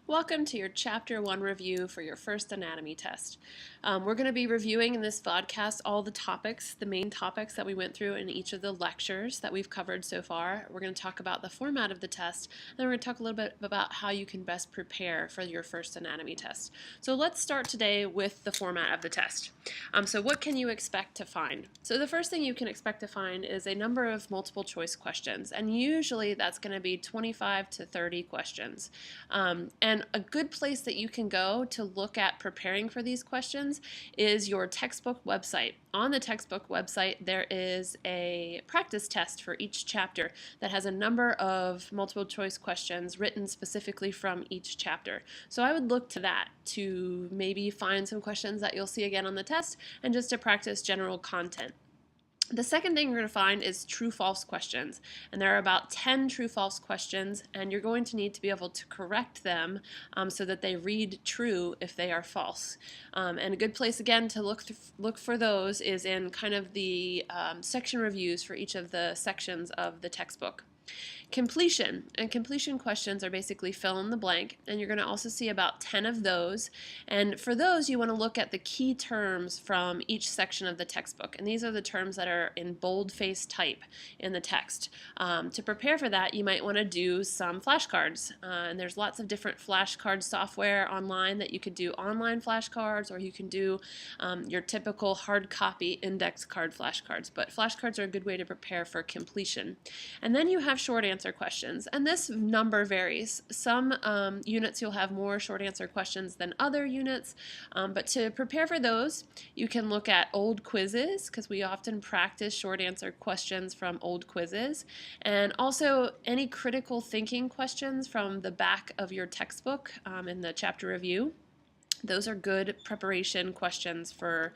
Welcome to your Chapter 1 review for your first anatomy test. We're going to be reviewing in this vodcast all the main topics that we went through in each of the lectures that we've covered so far. We're going to talk about the format of the test, and then we're going to talk a little bit about how you can best prepare for your first anatomy test. So let's start today with the format of the test. So what can you expect to find? So the first thing you can expect to find is a number of multiple choice questions, and usually that's going to be 25 to 30 questions. And a good place that you can go to look at preparing for these questions is your textbook website. On the textbook website, there is a practice test for each chapter that has a number of multiple choice questions written specifically from each chapter. So I would look to that to maybe find some questions that you'll see again on the test and just to practice general content. The second thing you're going to find is true-false questions, and there are about 10 true-false questions, and you're going to need to be able to correct them so that they read true if they are false. And a good place again to look for those is in kind of the section reviews for each of the sections of the textbook. Completion questions are basically fill in the blank, and you're going to also see about 10 of those. And for those, you want to look at the key terms from each section of the textbook, and these are the terms that are in boldface type in the text. To prepare for that, you might want to do some flashcards, and there's lots of different flashcard software online that you could do online flashcards, or you can do your typical hard copy index card flashcards, but flashcards are a good way to prepare for completion. And then you have short answer questions, and this number varies. Some units you'll have more short answer questions than other units, but to prepare for those, you can look at old quizzes, because we often practice short answer questions from old quizzes, and also any critical thinking questions from the back of your textbook in the chapter review. Those are good preparation questions for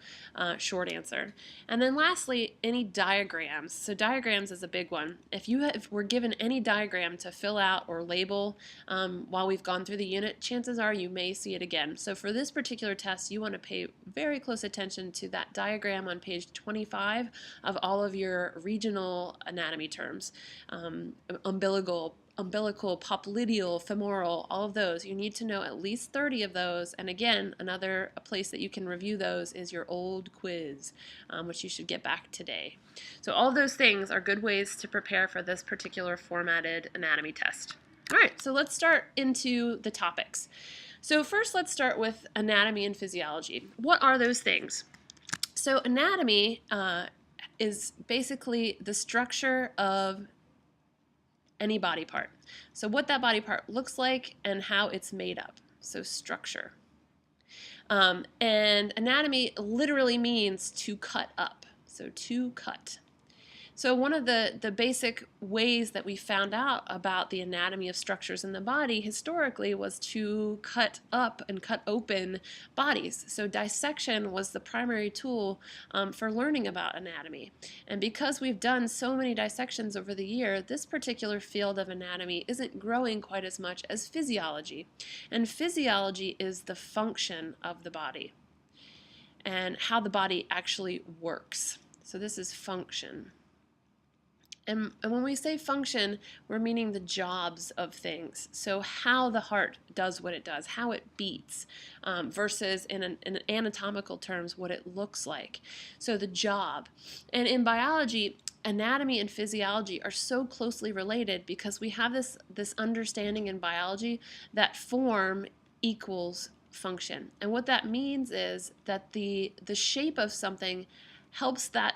short answer. And then lastly, any diagrams. So diagrams is a big one. If we're given any diagram to fill out or label while we've gone through the unit, chances are you may see it again. So for this particular test, you want to pay very close attention to that diagram on page 25 of all of your regional anatomy terms. Umbilical, popliteal, femoral, all of those. You need to know at least 30 of those. And again, another place that you can review those is your old quiz, which you should get back today. So all of those things are good ways to prepare for this particular formatted anatomy test. All right, so let's start into the topics. So first, let's start with anatomy and physiology. What are those things? So anatomy is basically the structure of any body part. So what that body part looks like and how it's made up. So structure. And anatomy literally means to cut up. So to cut. So one of the basic ways that we found out about the anatomy of structures in the body historically was to cut up and cut open bodies. So dissection was the primary tool for learning about anatomy. And because we've done so many dissections over the year, this particular field of anatomy isn't growing quite as much as physiology. And physiology is the function of the body and how the body actually works. So this is function. And when we say function, we're meaning the jobs of things. So how the heart does what it does, how it beats, versus in anatomical terms, what it looks like. So the job. And in biology, anatomy and physiology are so closely related because we have this understanding in biology that form equals function. And what that means is that the shape of something helps that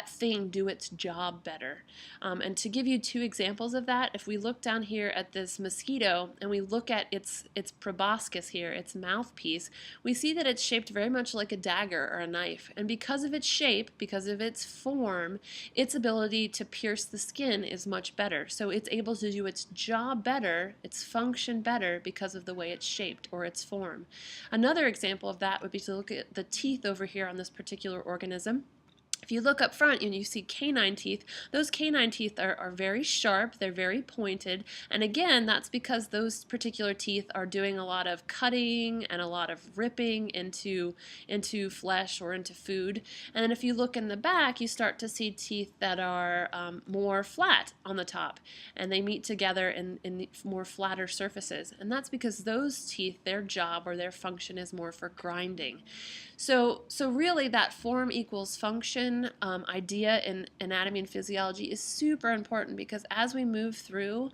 thing do its job better. And to give you two examples of that, if we look down here at this mosquito and we look at its proboscis here, its mouthpiece, we see that it's shaped very much like a dagger or a knife. And because of its shape, because of its form, its ability to pierce the skin is much better. So it's able to do its job better, its function better because of the way it's shaped or its form. Another example of that would be to look at the teeth over here on this particular organism. If you look up front and you see canine teeth, those canine teeth are very sharp, they're very pointed, and again, that's because those particular teeth are doing a lot of cutting and a lot of ripping into flesh or into food. And then if you look in the back, you start to see teeth that are more flat on the top, and they meet together in more flatter surfaces. And that's because those teeth, their job or their function is more for grinding. So really that form equals function idea in anatomy and physiology is super important, because as we move through,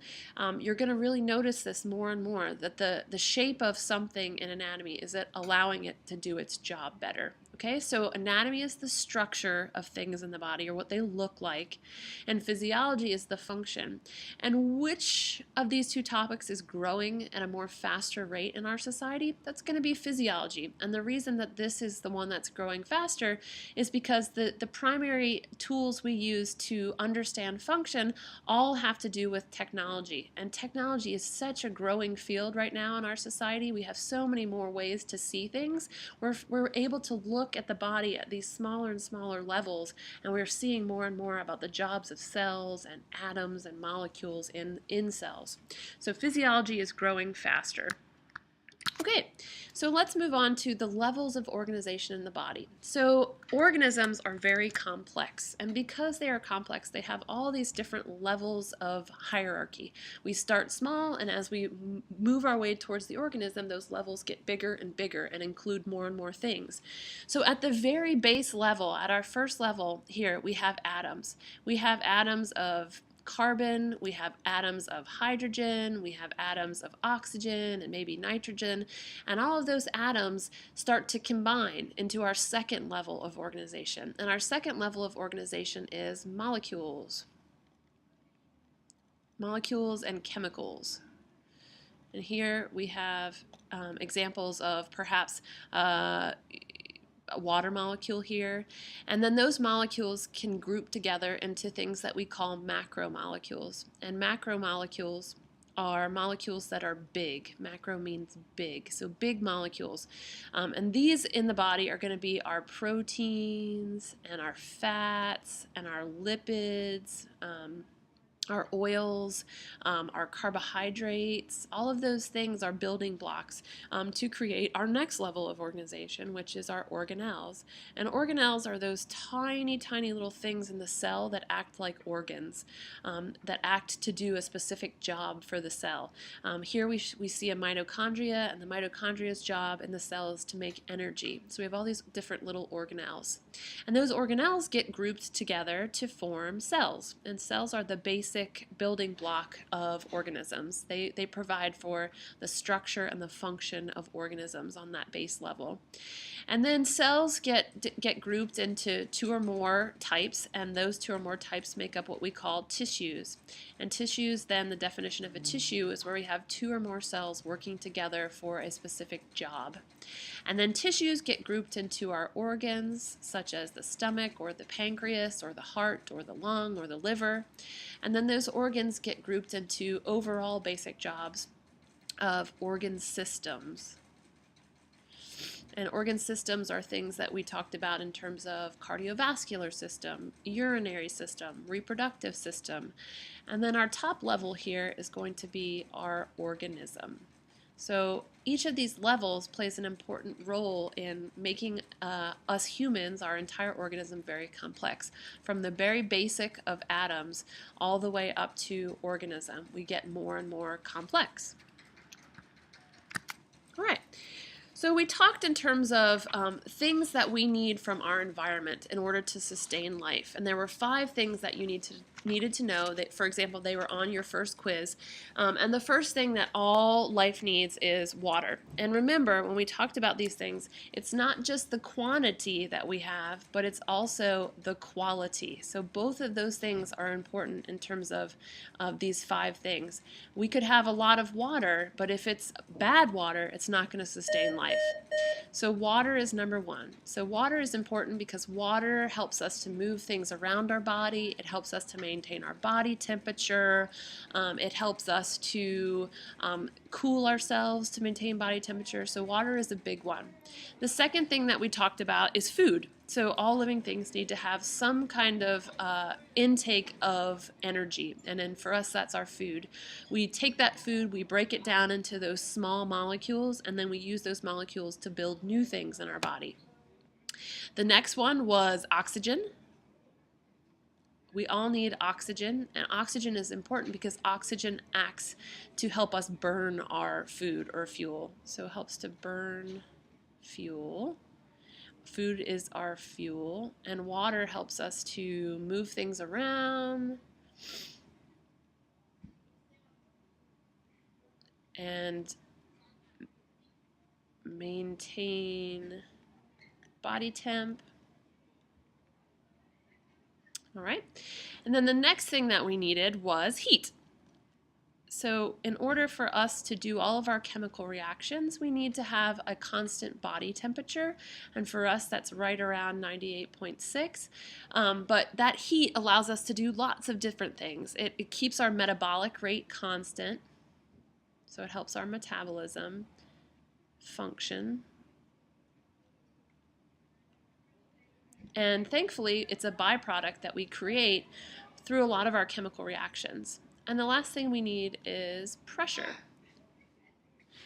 you're going to really notice this more and more, that the shape of something in anatomy is it allowing it to do its job better. Okay, so anatomy is the structure of things in the body, or what they look like, and physiology is the function. And which of these two topics is growing at a more faster rate in our society? That's going to be physiology. And the reason that this is the one that's growing faster is because the primary tools we use to understand function all have to do with technology. And technology is such a growing field right now in our society. We have so many more ways to see things. We're able to look at the body at these smaller and smaller levels, and we're seeing more and more about the jobs of cells and atoms and molecules in cells. So physiology is growing faster. Okay, so let's move on to the levels of organization in the body. So organisms are very complex, and because they are complex, they have all these different levels of hierarchy. We start small, and as we move our way towards the organism, those levels get bigger and bigger and include more and more things. So at the very base level, at our first level here, we have atoms. We have atoms of carbon, we have atoms of hydrogen, we have atoms of oxygen and maybe nitrogen, and all of those atoms start to combine into our second level of organization. And our second level of organization is molecules. Molecules and chemicals. And here we have examples of perhaps a water molecule here, and then those molecules can group together into things that we call macromolecules. And macromolecules are molecules that are big. Macro means big, so big molecules. And these in the body are going to be our proteins and our fats and our lipids, our oils, our carbohydrates. All of those things are building blocks to create our next level of organization, which is our organelles. And organelles are those tiny, tiny little things in the cell that act like organs, that act to do a specific job for the cell. Here we see a mitochondria, and the mitochondria's job in the cell is to make energy. So we have all these different little organelles. And those organelles get grouped together to form cells. And cells are the basic building block of organisms. They provide for the structure and the function of organisms on that base level. And then cells get grouped into two or more types, and those two or more types make up what we call tissues. And tissues, then, the definition of a tissue is where we have two or more cells working together for a specific job. And then tissues get grouped into our organs, such as the stomach or the pancreas or the heart or the lung or the liver. And then those organs get grouped into overall basic jobs of organ systems. And organ systems are things that we talked about in terms of cardiovascular system, urinary system, reproductive system. And then our top level here is going to be our organism. So each of these levels plays an important role in making us humans, our entire organism, very complex. From the very basic of atoms all the way up to organism, we get more and more complex. All right. So we talked in terms of things that we need from our environment in order to sustain life. And there were 5 things that you needed to know that, for example, they were on your first quiz. And the first thing that all life needs is water. And remember, when we talked about these things, it's not just the quantity that we have, but it's also the quality. So both of those things are important in terms of these 5 things. We could have a lot of water, but if it's bad water, it's not going to sustain life. So water is number 1. So water is important because water helps us to move things around our body. It helps us to maintain our body temperature. It helps us to cool ourselves to maintain body temperature. So water is a big one. The second thing that we talked about is food. So all living things need to have some kind of intake of energy. And then for us, that's our food. We take that food, we break it down into those small molecules, and then we use those molecules to build new things in our body. The next one was oxygen. We all need oxygen, and oxygen is important because oxygen acts to help us burn our food or fuel. So it helps to burn fuel. Food is our fuel, and water helps us to move things around and maintain body temp. All right, and then the next thing that we needed was heat. So in order for us to do all of our chemical reactions, we need to have a constant body temperature. And for us, that's right around 98.6. But that heat allows us to do lots of different things. It keeps our metabolic rate constant. So it helps our metabolism function. And thankfully, it's a byproduct that we create through a lot of our chemical reactions. And the last thing we need is pressure.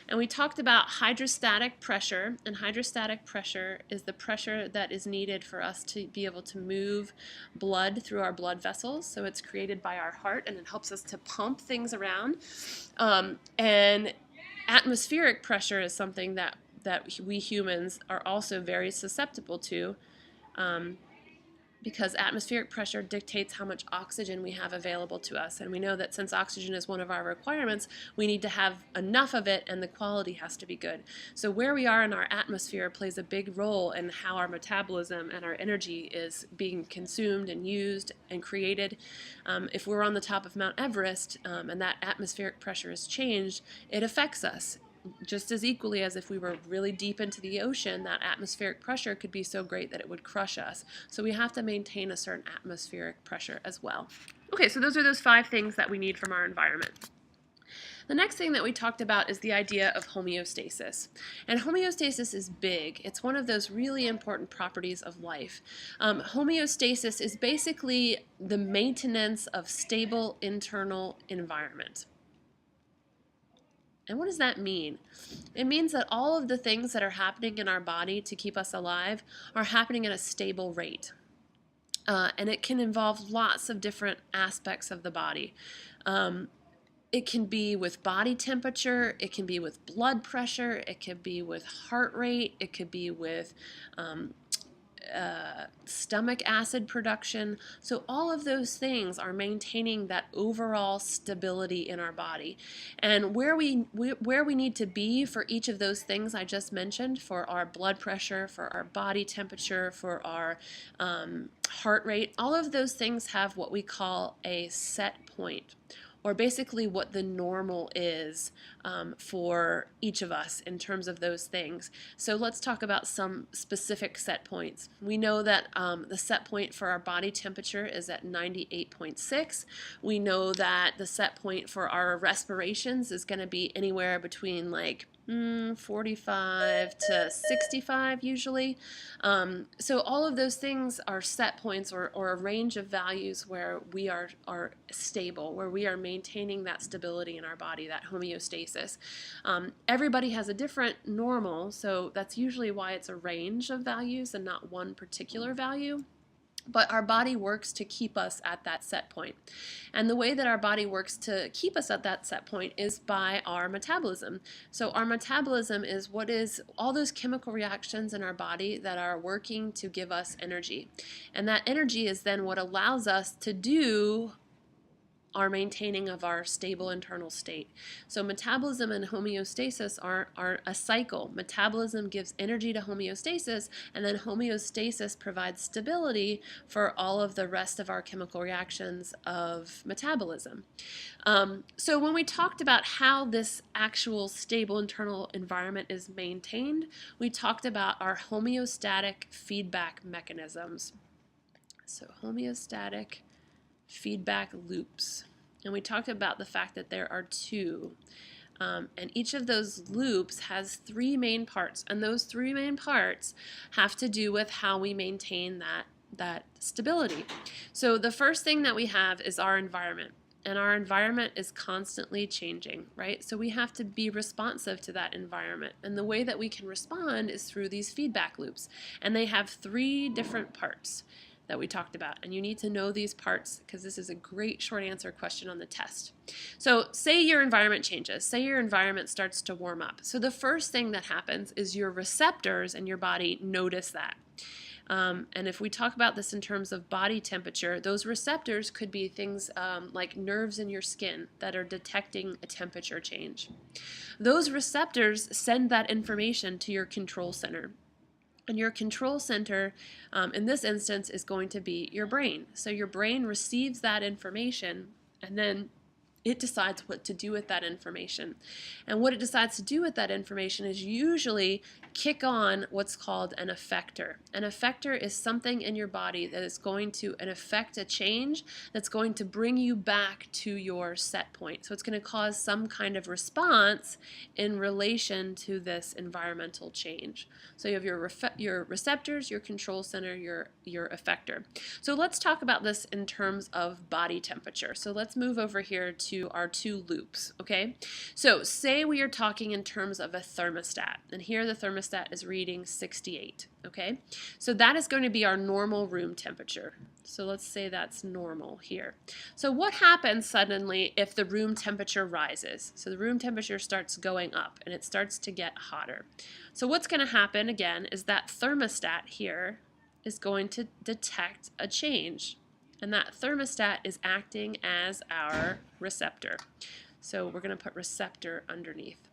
And we talked about hydrostatic pressure, and hydrostatic pressure is the pressure that is needed for us to be able to move blood through our blood vessels. So it's created by our heart, and it helps us to pump things around. And atmospheric pressure is something that we humans are also very susceptible to. Because atmospheric pressure dictates how much oxygen we have available to us. And we know that since oxygen is one of our requirements, we need to have enough of it, and the quality has to be good. So where we are in our atmosphere plays a big role in how our metabolism and our energy is being consumed and used and created. If we're on the top of Mount Everest and that atmospheric pressure is changed, it affects us. Just as equally as if we were really deep into the ocean, that atmospheric pressure could be so great that it would crush us. So we have to maintain a certain atmospheric pressure as well. Okay, so those are those 5 things that we need from our environment. The next thing that we talked about is the idea of homeostasis. And homeostasis is big. It's one of those really important properties of life. Homeostasis is basically the maintenance of stable internal environment. And what does that mean? It means that all of the things that are happening in our body to keep us alive are happening at a stable rate. And it can involve lots of different aspects of the body. It can be with body temperature, it can be with blood pressure, it could be with heart rate, it could be with stomach acid production. So all of those things are maintaining that overall stability in our body. And where we need to be for each of those things I just mentioned, for our blood pressure, for our body temperature, for our heart rate, all of those things have what we call a set point, or basically what the normal is for each of us in terms of those things. So let's talk about some specific set points. We know that the set point for our body temperature is at 98.6. We know that the set point for our respirations is going to be anywhere between like 45 to 65 usually. So all of those things are set points or a range of values where we are stable, where we are maintaining that stability in our body, that homeostasis. Everybody has a different normal, so that's usually why it's a range of values and not one particular value. But our body works to keep us at that set point. And the way that our body works to keep us at that set point is by our metabolism. So our metabolism is what is all those chemical reactions in our body that are working to give us energy. And that energy is then what allows us to do our maintaining of our stable internal state. So metabolism and homeostasis are a cycle. Metabolism gives energy to homeostasis, and then homeostasis provides stability for all of the rest of our chemical reactions of metabolism. So when we talked about how this actual stable internal environment is maintained, we talked about our homeostatic feedback mechanisms. So homeostatic feedback loops. And we talked about the fact that there are 2. And each of those loops has three main parts, and those three main parts have to do with how we maintain that stability. So the first thing that we have is our environment. And our environment is constantly changing, right? So we have to be responsive to that environment. And the way that we can respond is through these feedback loops. And they have three different parts that we talked about. And you need to know these parts because this is a great short answer question on the test. So say your environment changes. Say your environment starts to warm up. So the first thing that happens is your receptors in your body notice that. And if we talk about this in terms of body temperature, those receptors could be things like nerves in your skin that are detecting a temperature change. Those receptors send that information to your control center. And your control center, in this instance, is going to be your brain. So your brain receives that information, and then it decides what to do with that information. And what it decides to do with that information is usually kick on what's called an effector. An effector is something in your body that is going to affect a change that's going to bring you back to your set point. So it's going to cause some kind of response in relation to this environmental change. So you have your receptors, your control center, your effector. So let's talk about this in terms of body temperature. So let's move over here to our two loops, okay? So say we are talking in terms of a thermostat, and here the thermostat is reading 68, okay? So that is going to be our normal room temperature. So let's say that's normal here. So what happens suddenly if the room temperature rises? So the room temperature starts going up and it starts to get hotter. So what's going to happen again is that thermostat here is going to detect a change. And that thermostat is acting as our receptor. So we're going to put receptor underneath.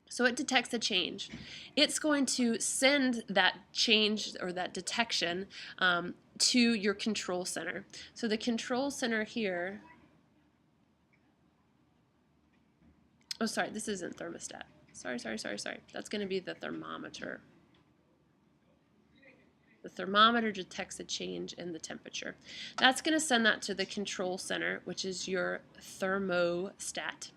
So it detects a change. It's going to send that change or that detection to your control center. So the control center here, oh sorry, this isn't thermostat. Sorry. That's going to be the thermometer. The thermometer detects a change in the temperature. That's going to send that to the control center, which is your thermostat.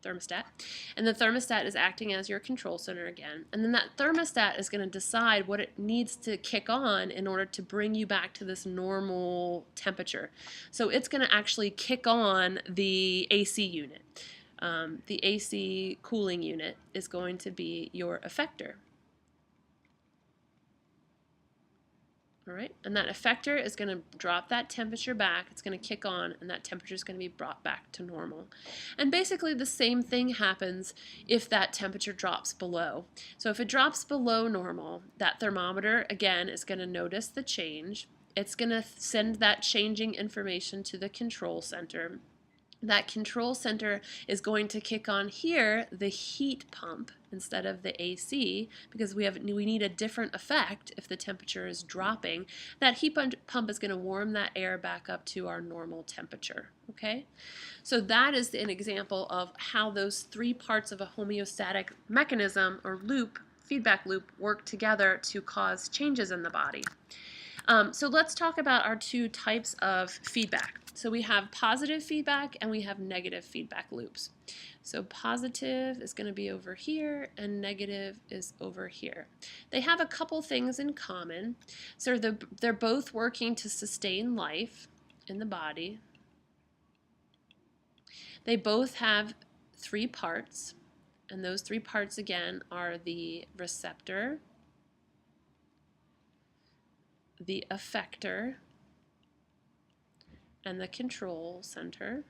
And the thermostat is acting as your control center again. And then that thermostat is going to decide what it needs to kick on in order to bring you back to this normal temperature. So it's going to actually kick on the AC unit. The AC cooling unit is going to be your effector. All right, and that effector is going to drop that temperature back. It's going to kick on, and that temperature is going to be brought back to normal. And basically the same thing happens if that temperature drops below. So if it drops below normal, that thermometer, again, is going to notice the change. It's going to send that changing information to the control center. That control center is going to kick on here the heat pump instead of the AC because we need a different effect if the temperature is dropping. That heat pump is going to warm that air back up to our normal temperature. Okay, so that is an example of how those three parts of a homeostatic mechanism or loop, feedback loop, work together to cause changes in the body. So let's talk about our two types of feedback. So we have positive feedback and we have negative feedback loops. So positive is going to be over here and negative is over here. They have a couple things in common. So they're both working to sustain life in the body. They both have three parts, and those three parts again are the receptor, the effector, and the control center.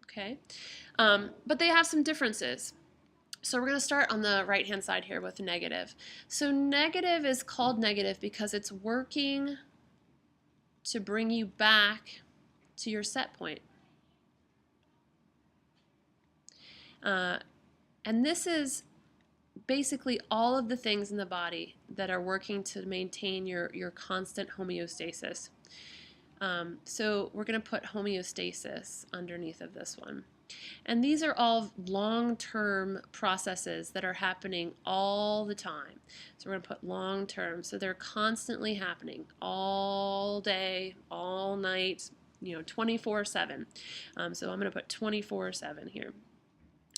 Okay, but they have some differences. So we're going to start on the right-hand side here with negative. So negative is called negative because it's working to bring you back to your set point. And this is basically all of the things in the body that are working to maintain your constant homeostasis. So we're going to put homeostasis underneath of this one. And these are all long-term processes that are happening all the time. So we're going to put long-term. So they're constantly happening all day, all night. 24/7. So I'm going to put 24/7 here.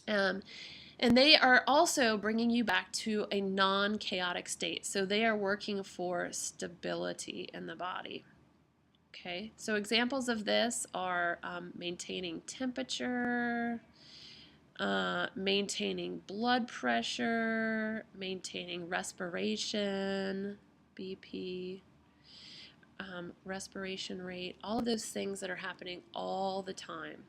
And they are also bringing you back to a non-chaotic state. So they are working for stability in the body. Okay, so examples of this are maintaining temperature, maintaining blood pressure, maintaining respiration, BP, respiration rate, all of those things that are happening all the time.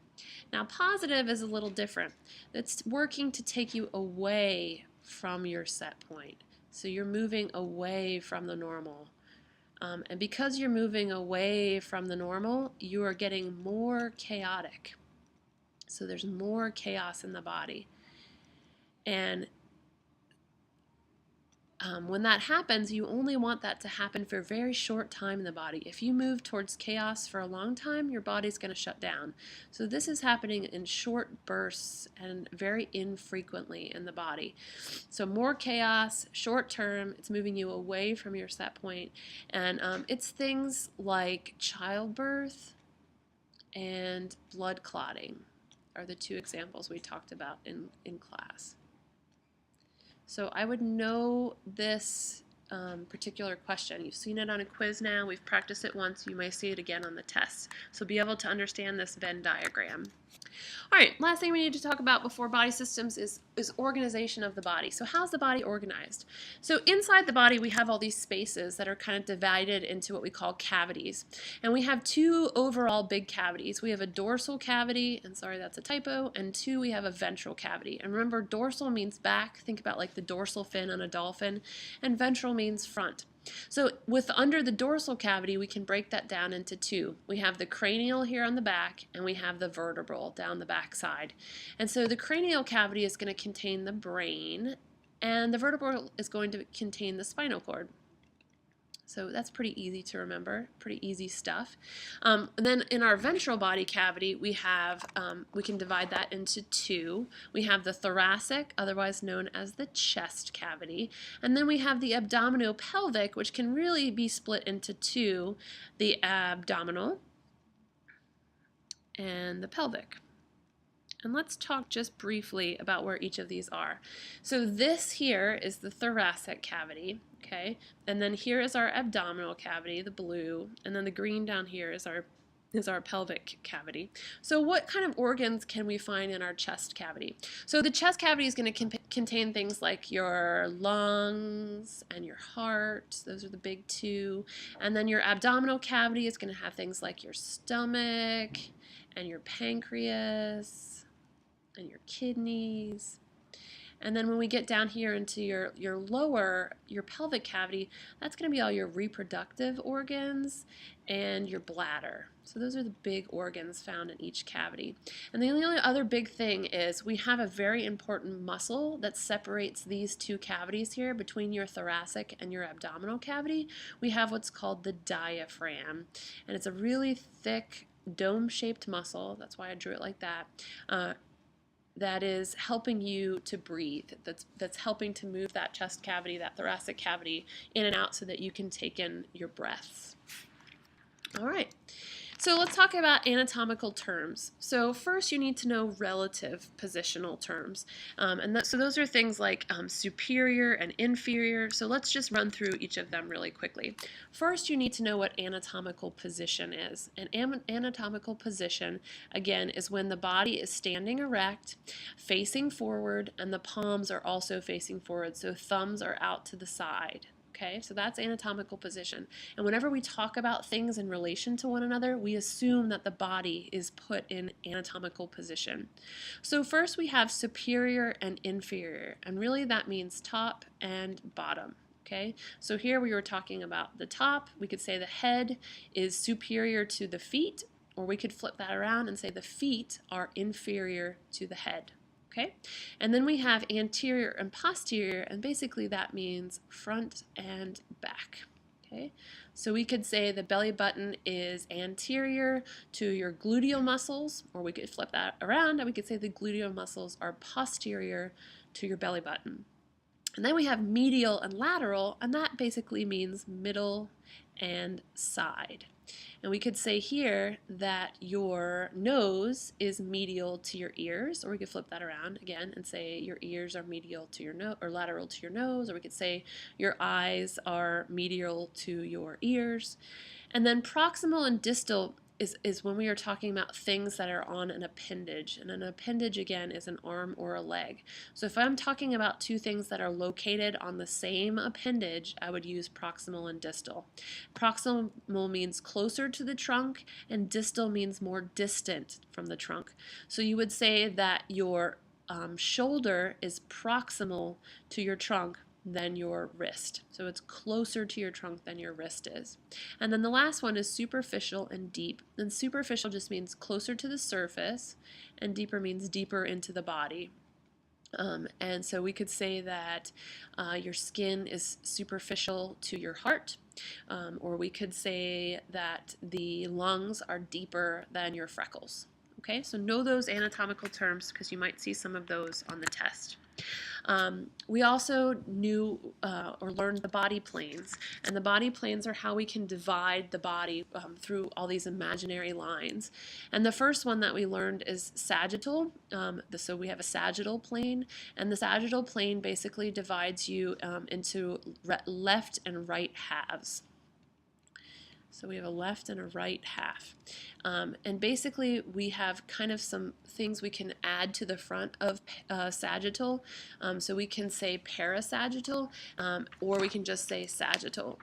Now, positive is a little different. It's working to take you away from your set point. So you're moving away from the normal. And because you're moving away from the normal, you are getting more chaotic. So there's more chaos in the body. And when that happens, you only want that to happen for a very short time in the body. If you move towards chaos for a long time, your body's going to shut down. So this is happening in short bursts and very infrequently in the body. So more chaos, short term, it's moving you away from your set point. And it's things like childbirth and blood clotting are the two examples we talked about in class. So I would know this particular question. You've seen it on a quiz now. We've practiced it once. You may see it again on the test. So be able to understand this Venn diagram. All right, last thing we need to talk about before body systems is organization of the body. So how's the body organized? So inside the body, we have all these spaces that are kind of divided into what we call cavities. And we have two overall big cavities. We have a dorsal cavity, and sorry, that's a typo, and two, we have a ventral cavity. And remember, dorsal means back. Think about like the dorsal fin on a dolphin, and ventral means front. So under the dorsal cavity, we can break that down into two. We have the cranial here on the back, and we have the vertebral down the back side. And so the cranial cavity is going to contain the brain, and the vertebral is going to contain the spinal cord. So that's pretty easy to remember, pretty easy stuff. And then in our ventral body cavity, we can divide that into two. We have the thoracic, otherwise known as the chest cavity, and then we have the abdominopelvic, which can really be split into two, the abdominal and the pelvic. And let's talk just briefly about where each of these are. So this here is the thoracic cavity, okay? And then here is our abdominal cavity, the blue, and then the green down here is our pelvic cavity. So what kind of organs can we find in our chest cavity? So the chest cavity is going to contain things like your lungs and your heart. Those are the big two. And then your abdominal cavity is going to have things like your stomach and your pancreas and your kidneys. And then when we get down here into your pelvic cavity, that's going to be all your reproductive organs and your bladder. So those are the big organs found in each cavity. And the only other big thing is we have a very important muscle that separates these two cavities here between your thoracic and your abdominal cavity. We have what's called the diaphragm. And it's a really thick dome-shaped muscle. That's why I drew it like that. That is helping you to breathe, that's helping to move that chest cavity, that thoracic cavity in and out so that you can take in your breaths. All right, so let's talk about anatomical terms. So first you need to know relative positional terms. So those are things like superior and inferior. So let's just run through each of them really quickly. First, you need to know what anatomical position is. An anatomical position, again, is when the body is standing erect, facing forward, and the palms are also facing forward. So thumbs are out to the side. Okay, so that's anatomical position. And whenever we talk about things in relation to one another, we assume that the body is put in anatomical position. So first we have superior and inferior, and really that means top and bottom. Okay, so here we were talking about the top. We could say the head is superior to the feet, or we could flip that around and say the feet are inferior to the head. Okay, and then we have anterior and posterior, and basically that means front and back. Okay, so we could say the belly button is anterior to your gluteal muscles, or we could flip that around and we could say the gluteal muscles are posterior to your belly button. And then we have medial and lateral, and that basically means middle and side. And we could say here that your nose is medial to your ears, or we could flip that around again and say your ears are medial to your nose or lateral to your nose, or we could say your eyes are medial to your ears. And then proximal and distal is when we are talking about things that are on an appendage. And an appendage, again, is an arm or a leg. So if I'm talking about two things that are located on the same appendage, I would use proximal and distal. Proximal means closer to the trunk, and distal means more distant from the trunk. So you would say that your shoulder is proximal to your trunk than your wrist. So it's closer to your trunk than your wrist is. And then the last one is superficial and deep. And superficial just means closer to the surface, and deeper means deeper into the body. And so we could say that your skin is superficial to your heart, or we could say that the lungs are deeper than your freckles. Okay, so know those anatomical terms because you might see some of those on the test. We also knew or learned the body planes, and the body planes are how we can divide the body through all these imaginary lines. And the first one that we learned is sagittal. So we have a sagittal plane, and the sagittal plane basically divides you into left and right halves. So we have a left and a right half. And basically we have kind of some things we can add to the front of sagittal. So we can say parasagittal, or we can just say sagittal.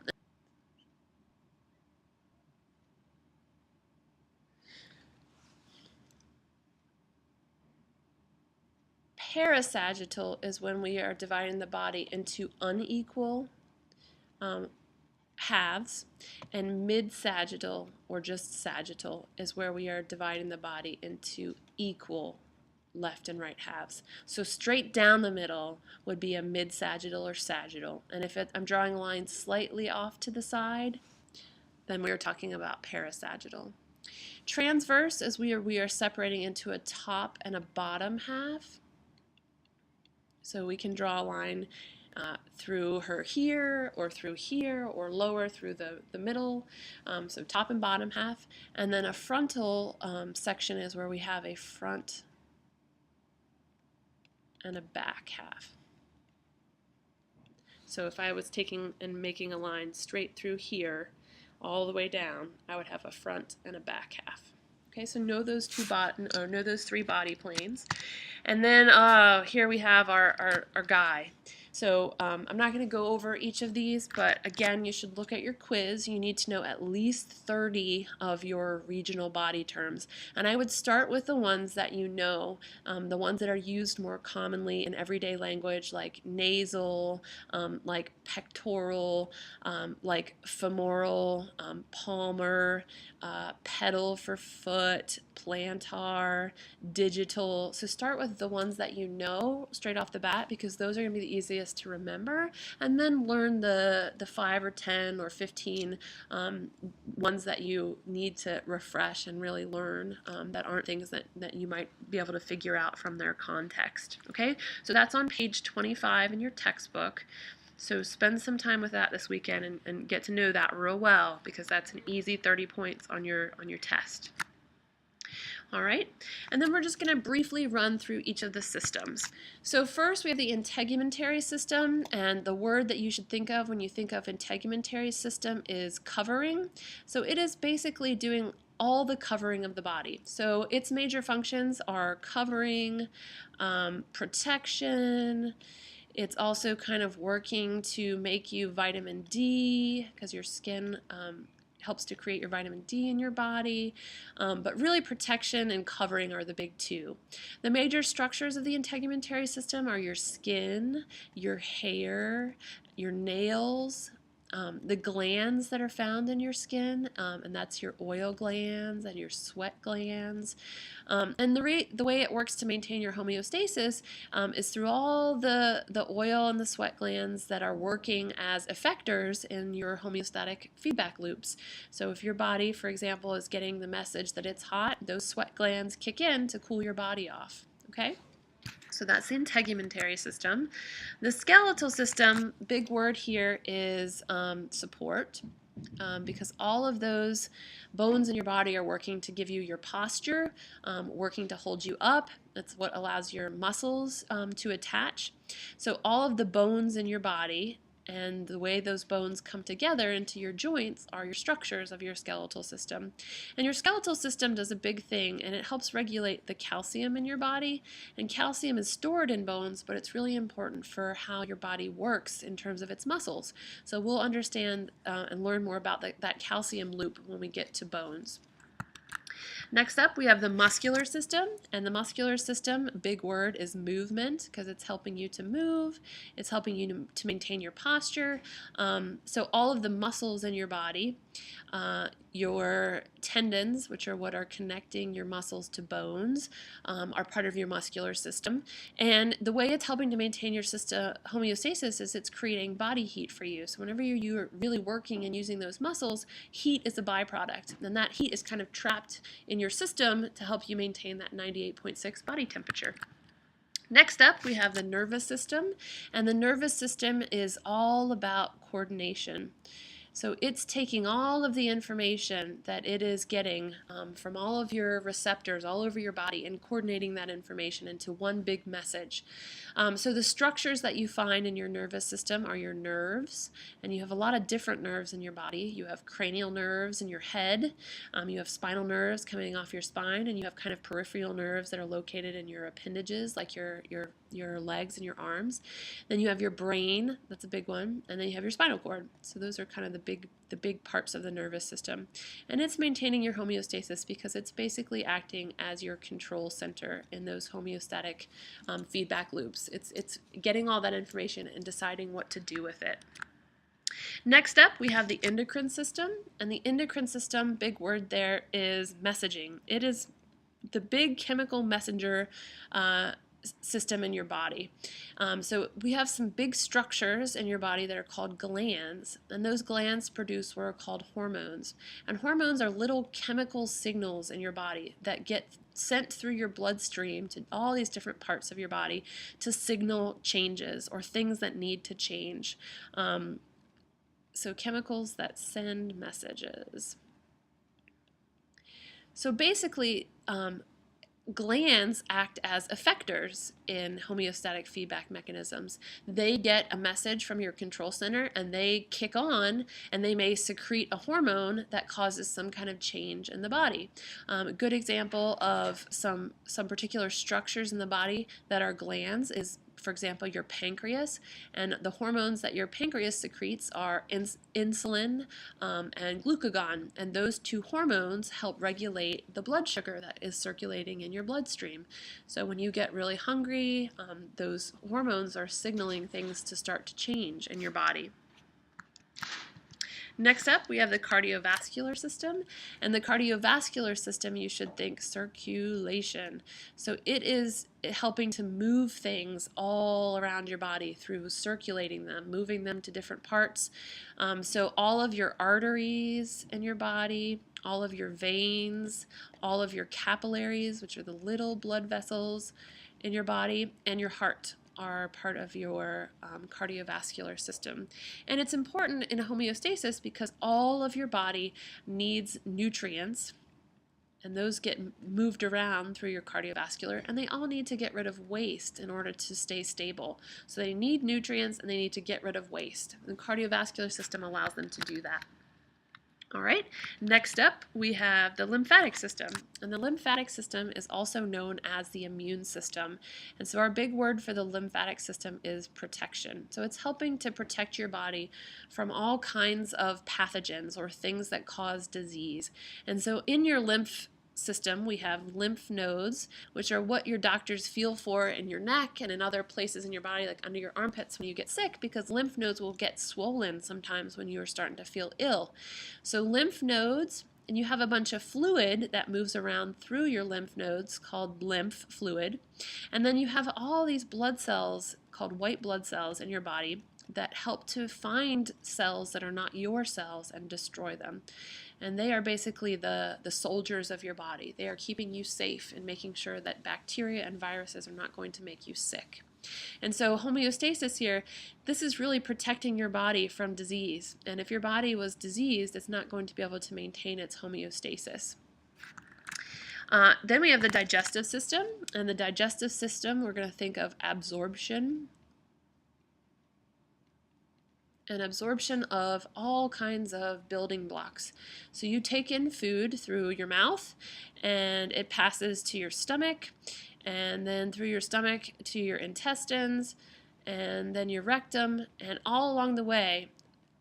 Parasagittal is when we are dividing the body into unequal halves, and mid-sagittal, or just sagittal, is where we are dividing the body into equal left and right halves. So straight down the middle would be a mid-sagittal or sagittal, and if I'm drawing a line slightly off to the side, then we are talking about parasagittal. Transverse is we are separating into a top and a bottom half. So we can draw a line through her here, or lower through the middle, so top and bottom half. And then a frontal section is where we have a front and a back half. So if I was taking and making a line straight through here all the way down, I would have a front and a back half. Okay, so know those three body planes. And then here we have our guy. So I'm not going to go over each of these, but again, you should look at your quiz. You need to know at least 30 of your regional body terms. And I would start with the ones that you know, the ones that are used more commonly in everyday language, like nasal, like pectoral, like femoral, palmar, pedal for foot, plantar, digital. So start with the ones that you know straight off the bat, because those are going to be the easiest to remember, and then learn the 5 or 10 or 15 ones that you need to refresh and really learn that aren't things that you might be able to figure out from their context. Okay, so that's on page 25 in your textbook. So spend some time with that this weekend and get to know that real well, because that's an easy 30 points on your test. All right, and then we're just going to briefly run through each of the systems. So first we have the integumentary system, and the word that you should think of when you think of integumentary system is covering. So it is basically doing all the covering of the body. So its major functions are covering, protection. It's also kind of working to make you vitamin D, because your skin helps to create your vitamin D in your body, but really protection and covering are the big two. The major structures of the integumentary system are your skin, your hair, your nails, the glands that are found in your skin, and that's your oil glands and your sweat glands. And the way it works to maintain your homeostasis is through all the oil and the sweat glands that are working as effectors in your homeostatic feedback loops. So if your body, for example, is getting the message that it's hot, those sweat glands kick in to cool your body off. Okay? So that's the integumentary system. The skeletal system, big word here, is support. because all of those bones in your body are working to give you your posture, working to hold you up. That's what allows your muscles to attach. So all of the bones in your body and the way those bones come together into your joints are your structures of your skeletal system. And your skeletal system does a big thing, and it helps regulate the calcium in your body. And calcium is stored in bones, but it's really important for how your body works in terms of its muscles. So we'll understand and learn more about that calcium loop when we get to bones. Next up, we have the muscular system, and the muscular system, big word, is movement, because it's helping you to move, it's helping you to maintain your posture. So all of the muscles in your body, your tendons, which are what are connecting your muscles to bones, are part of your muscular system. And the way it's helping to maintain your system homeostasis is it's creating body heat for you. So whenever you're really working and using those muscles, heat is a byproduct. And that heat is kind of trapped in your system to help you maintain that 98.6 body temperature. Next up, we have the nervous system, and the nervous system is all about coordination. So it's taking all of the information that it is getting from all of your receptors all over your body and coordinating that information into one big message. So the structures that you find in your nervous system are your nerves, and you have a lot of different nerves in your body. You have cranial nerves in your head, you have spinal nerves coming off your spine, and you have kind of peripheral nerves that are located in your appendages, like your legs and your arms. Then you have your brain, that's a big one, and then you have your spinal cord. So those are kind of the big parts of the nervous system. And it's maintaining your homeostasis because it's basically acting as your control center in those homeostatic feedback loops. It's getting all that information and deciding what to do with it. Next up, we have the endocrine system, and the endocrine system, big word there, is messaging. It is the big chemical messenger system in your body. So we have some big structures in your body that are called glands, and those glands produce what are called hormones. And hormones are little chemical signals in your body that get sent through your bloodstream to all these different parts of your body to signal changes or things that need to change. So chemicals that send messages. So basically, glands act as effectors in homeostatic feedback mechanisms. They get a message from your control center and they kick on, and they may secrete a hormone that causes some kind of change in the body. A good example of some particular structures in the body that are glands is, for example, your pancreas, and the hormones that your pancreas secretes are insulin and glucagon, and those two hormones help regulate the blood sugar that is circulating in your bloodstream. So when you get really hungry, those hormones are signaling things to start to change in your body. Next up, we have the cardiovascular system, and the cardiovascular system, you should think circulation. So it is helping to move things all around your body through circulating them, moving them to different parts. So all of your arteries in your body, all of your veins, all of your capillaries, which are the little blood vessels in your body, and your heart are part of your cardiovascular system. And it's important in homeostasis because all of your body needs nutrients, and those get moved around through your cardiovascular, and they all need to get rid of waste in order to stay stable. So they need nutrients and they need to get rid of waste. The cardiovascular system allows them to do that. All right, next up we have the lymphatic system, and the lymphatic system is also known as the immune system. And so our big word for the lymphatic system is protection. So it's helping to protect your body from all kinds of pathogens or things that cause disease. And so in your lymph system, we have lymph nodes, which are what your doctors feel for in your neck and in other places in your body, like under your armpits when you get sick, because lymph nodes will get swollen sometimes when you are starting to feel ill. So lymph nodes, and you have a bunch of fluid that moves around through your lymph nodes called lymph fluid. And then you have all these blood cells called white blood cells in your body that help to find cells that are not your cells and destroy them. And they are basically the soldiers of your body. They are keeping you safe and making sure that bacteria and viruses are not going to make you sick. And so homeostasis here, this is really protecting your body from disease. And if your body was diseased, it's not going to be able to maintain its homeostasis. Then we have the digestive system. And the digestive system, we're going to think of absorption. And absorption of all kinds of building blocks. So you take in food through your mouth, and it passes to your stomach, and then through your stomach to your intestines, and then your rectum, and all along the way,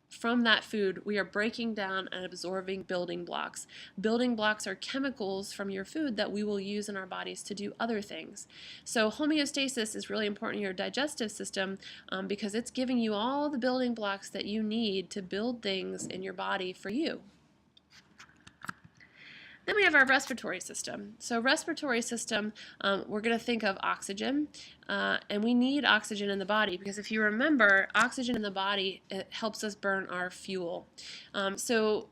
from that food, we are breaking down and absorbing building blocks. Building blocks are chemicals from your food that we will use in our bodies to do other things. So homeostasis is really important in your digestive system because it's giving you all the building blocks that you need to build things in your body for you. Then we have our respiratory system. So respiratory system, we're going to think of oxygen, and we need oxygen in the body because if you remember, oxygen in the body, it helps us burn our fuel. So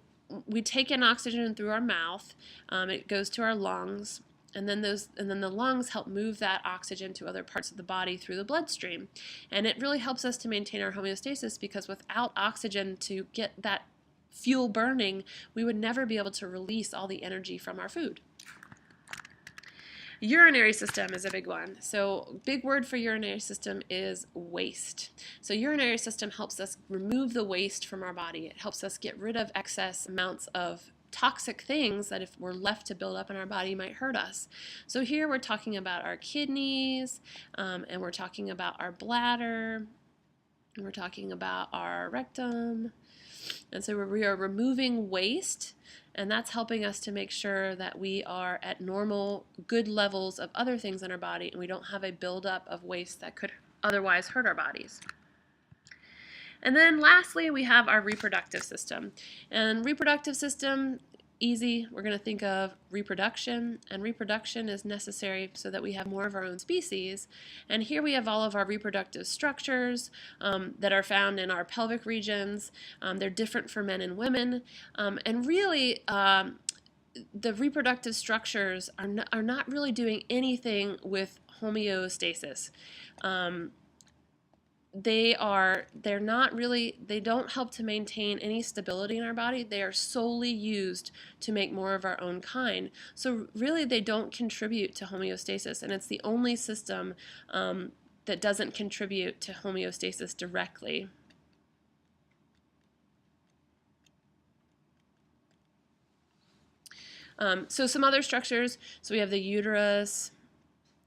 we take in oxygen through our mouth, it goes to our lungs, and then the lungs help move that oxygen to other parts of the body through the bloodstream. And it really helps us to maintain our homeostasis because without oxygen to get that fuel burning, we would never be able to release all the energy from our food. Urinary system is a big one. So big word for urinary system is waste. So urinary system helps us remove the waste from our body. It helps us get rid of excess amounts of toxic things that if we're left to build up in our body might hurt us. So here we're talking about our kidneys, and we're talking about our bladder, and we're talking about our rectum. And so we are removing waste, and that's helping us to make sure that we are at normal, good levels of other things in our body, and we don't have a buildup of waste that could otherwise hurt our bodies. And then lastly, we have our reproductive system. And reproductive system, easy, we're going to think of reproduction, and reproduction is necessary so that we have more of our own species. And here we have all of our reproductive structures that are found in our pelvic regions. They're different for men and women, and really the reproductive structures are not really doing anything with homeostasis. They don't help to maintain any stability in our body. They are solely used to make more of our own kind. So really they don't contribute to homeostasis, and it's the only system that doesn't contribute to homeostasis directly. So some other structures, so we have the uterus,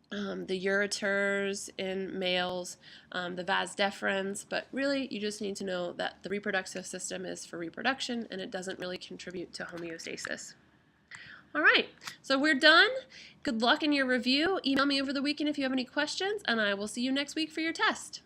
the ureters in males, the vas deferens, but really you just need to know that the reproductive system is for reproduction and it doesn't really contribute to homeostasis. All right, so we're done. Good luck in your review. Email me over the weekend if you have any questions, and I will see you next week for your test.